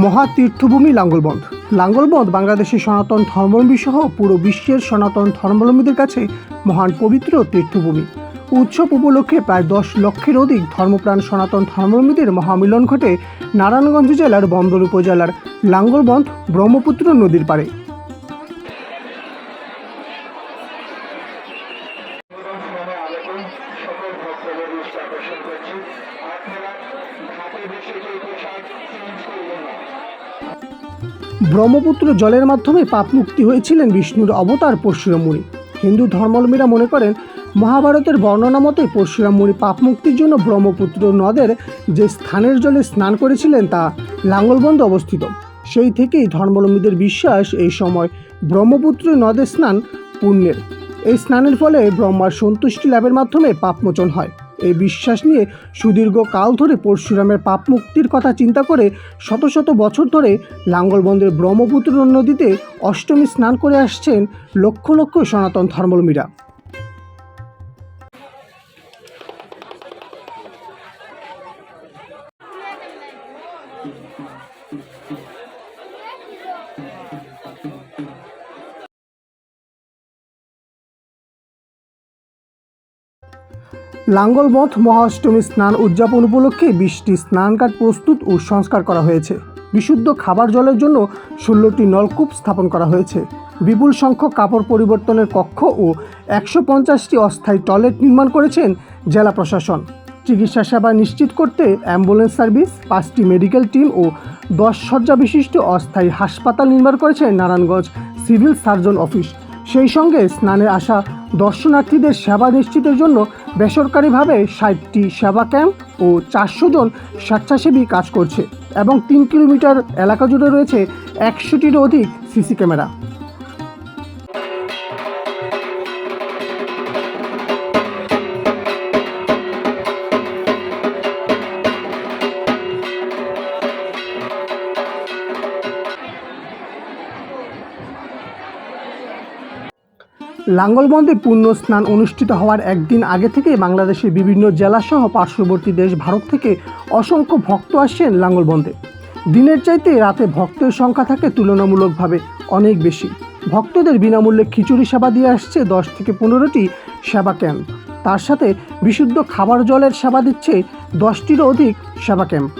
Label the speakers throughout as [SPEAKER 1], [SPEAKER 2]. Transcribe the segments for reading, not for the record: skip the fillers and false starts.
[SPEAKER 1] মহাতীর্থভূমি লাঙ্গলবন্দ। লাঙ্গলবন্দ বাংলাদেশের সনাতন ধর্মাবলম্বী সহ পুরো বিশ্বের সনাতন ধর্মাবলম্বীদের কাছে মহান পবিত্র তীর্থভূমি। উৎসব উপলক্ষে প্রায় 10 লক্ষের অধিক ধর্মপ্রাণ সনাতন ধর্মাবলম্বীদের মহামিলন ঘটে নারায়ণগঞ্জ জেলার বন্দর উপজেলার লাঙ্গলবন্দ ব্রহ্মপুত্র নদীর পাড়ে। ব্রহ্মপুত্র জলের মাধ্যমে পাপ মুক্তি হয়েছিলেন বিষ্ণুর অবতার পরশুরাম মুনি। হিন্দু ধর্মাবলম্বীরা মনে করেন মহাভারতের বর্ণনা মতে পরশুরাম মুনি পাপ মুক্তির জন্য ব্রহ্মপুত্র নদের যে স্থানের জলে স্নান করেছিলেন তা লাঙ্গলবন্দ অবস্থিত। সেই থেকেই ধর্মাবলম্বীদের বিশ্বাস এই সময় ব্রহ্মপুত্র নদে স্নান পুণ্যের। এই স্নানের ফলে ব্রহ্মার সন্তুষ্টি লাভের মাধ্যমে পাপমোচন হয়। এই বিশ্বাস নিয়ে সুদীর্ঘ কাল ধরে পরশুরামের পাপ মুক্তির কথা চিন্তা করে শত শত বছর ধরে লাঙ্গলবন্দের ব্রহ্মপুত্র নদীতে অষ্টমী স্নান করে আসছেন লক্ষ লক্ষ সনাতন ধর্মাবলম্বীরা। লাঙ্গলবন্দ মহাষ্টমী স্নান উদযাপন উপলক্ষে 20টি স্নানঘাট প্রস্তুত ও সংস্কার করা হয়েছে। বিশুদ্ধ খাবার জলের জন্য 16টি নলকূপ স্থাপন করা হয়েছে। বিপুল সংখ্যক কাপড় পরিবর্তনের কক্ষ ও 150টি অস্থায়ী টয়লেট নির্মাণ করেছেন জেলা প্রশাসন। চিকিৎসা সেবা নিশ্চিত করতে অ্যাম্বুলেন্স সার্ভিস, 5টি মেডিকেল টিম ও 10 শয্যা বিশিষ্ট অস্থায়ী হাসপাতাল নির্মাণ করেছে নারায়ণগঞ্জ সিভিল সার্জন অফিস। সেই সঙ্গে স্নানে আসা দর্শনার্থীদের সেবা নিশ্চিতের জন্য বেসরকারিভাবে 60টি সেবা ক্যাম্প ও 400 জন স্বেচ্ছাসেবী কাজ করছে এবং 3 কিলোমিটার এলাকা জুড়ে রয়েছে 100টিরও অধিক সিসি ক্যামেরা। লাঙ্গলবন্দে পুণ্য স্নান অনুষ্ঠিত হওয়ার একদিন আগে থেকে বাংলাদেশের বিভিন্ন জেলাসহ পার্শ্ববর্তী দেশ ভারত থেকে অসংখ্য ভক্ত আসছেন লাঙ্গলবন্দে। দিনের চাইতে রাতে ভক্তের সংখ্যা থাকে তুলনামূলকভাবে অনেক বেশি। ভক্তদের বিনামূল্যে খিচুড়ি সেবা দিয়ে আসছে 10 থেকে 15টি সেবা ক্যাম্প। তার সাথে বিশুদ্ধ খাবার জলের সেবা দিচ্ছে 10টিরও অধিক সেবা ক্যাম্প।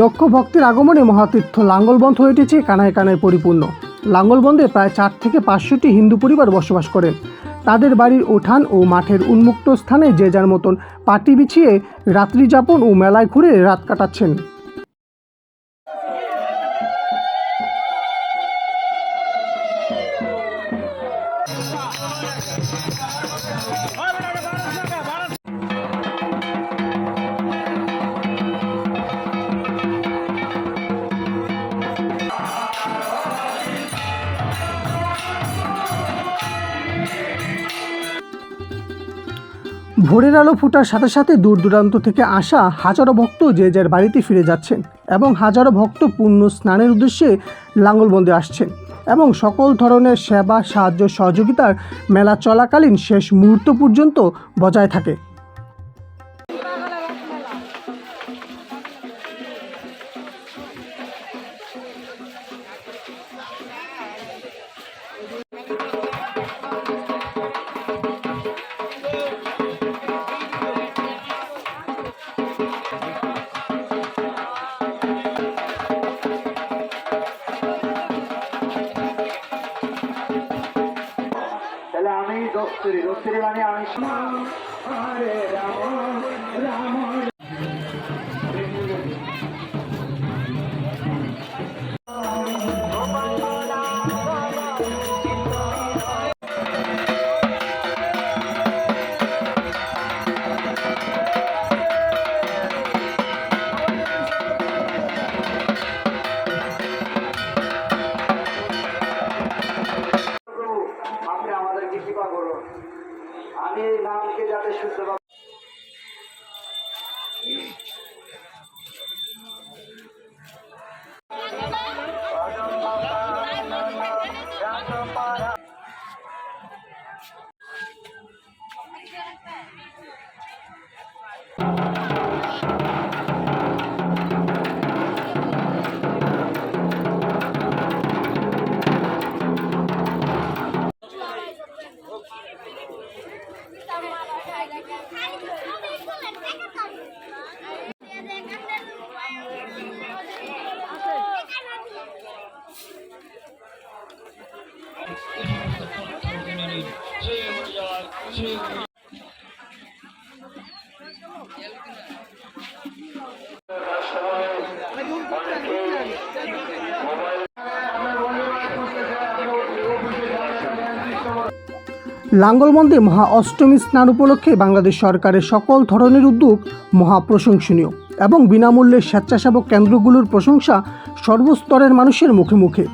[SPEAKER 1] লক্ষ ভক্তের আগমনে মহাতীর্থ লাঙ্গলবন্দ হয়ে উঠেছে কানায় কানায় পরিপূর্ণ। লাঙ্গলবন্দে প্রায় 4 থেকে 500টি হিন্দু পরিবার বসবাস করেন। তাদের বাড়ির উঠান ও মাঠের উন্মুক্ত স্থানে যে যার মতন পাটি বিছিয়ে রাত্রি যাপন ও মেলায় ঘুরে রাত কাটাচ্ছেন। ভোরের আলো ফোটার সাথে সাথে দূর দূরান্ত থেকে আসা হাজারো ভক্ত যে যার বাড়িতে ফিরে যাচ্ছেন এবং হাজারো ভক্ত পুণ্য স্নানের উদ্দেশ্যে লাঙ্গলবন্দে আসছেন এবং সকল ধরনের সেবা, সাহায্য, সহযোগিতার মেলা চলাকালীন শেষ মুহূর্ত পর্যন্ত বজায় থাকে।
[SPEAKER 2] আমি দোস্তরি মানে আমি হরে রাম রাম কৃপা করুন, আমি এই নামকে যাতে শুদ্ধভাবে
[SPEAKER 1] লাঙ্গলবন্দে মহা অষ্টমী স্নান উপলক্ষে বাংলাদেশ সরকারের সকল ধরনের উদ্যোগ মহা প্রশংসনীয় এবং বিনামূল্যে স্বেচ্ছাসেবক কেন্দ্রগুলোর প্রশংসা সর্বস্তরের মানুষের মুখে মুখে।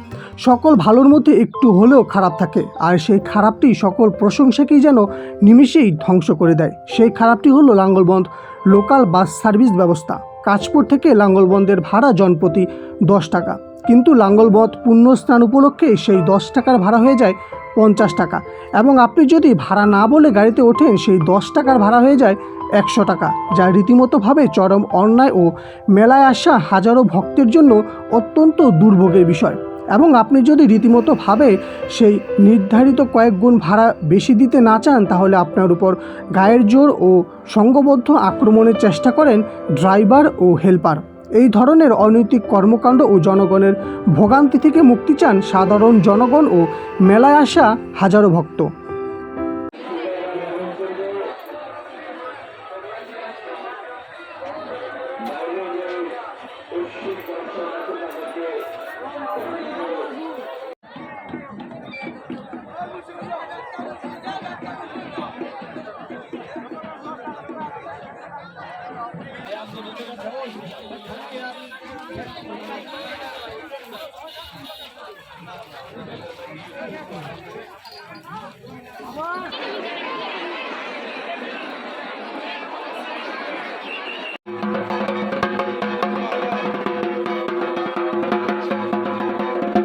[SPEAKER 1] সকল ভালোর মধ্যে একটু হলেও খারাপ থাকে, আর সেই খারাপটি সকল প্রশংসাকেই যেন নিমেষেই ধ্বংস করে দেয়। সেই খারাপটি হলো লাঙ্গলবন্দ লোকাল বাস সার্ভিস ব্যবস্থা। কাঁচপুর থেকে লাঙ্গলবন্দের ভাড়া জনপ্রতি 10 টাকা, কিন্তু লাঙ্গলবন্দ পুণ্য স্নান উপলক্ষে সেই 10 টাকার ভাড়া হয়ে যায় 50 টাকা, এবং আপনি যদি ভাড়া না বলে গাড়িতে ওঠেন সেই 10 টাকার ভাড়া হয়ে যায় 100 টাকা, যা রীতিমতোভাবে চরম অন্যায় ও মেলায় আসা হাজারো ভক্তের জন্য অত্যন্ত দুর্ভোগের বিষয়। এবং আপনি যদি রীতিমতোভাবে সেই নির্ধারিত কয়েক গুণ ভাড়া বেশি দিতে না চান, তাহলে আপনার উপর গায়ের জোর ও সংঘবদ্ধ আক্রমণের চেষ্টা করেন ড্রাইভার ও হেল্পার। এই ধরনের অনৈতিক কর্মকাণ্ড ও জনগণের ভোগান্তি থেকে মুক্তি চান সাধারণ জনগণ ও মেলায় আসা হাজারো ভক্ত।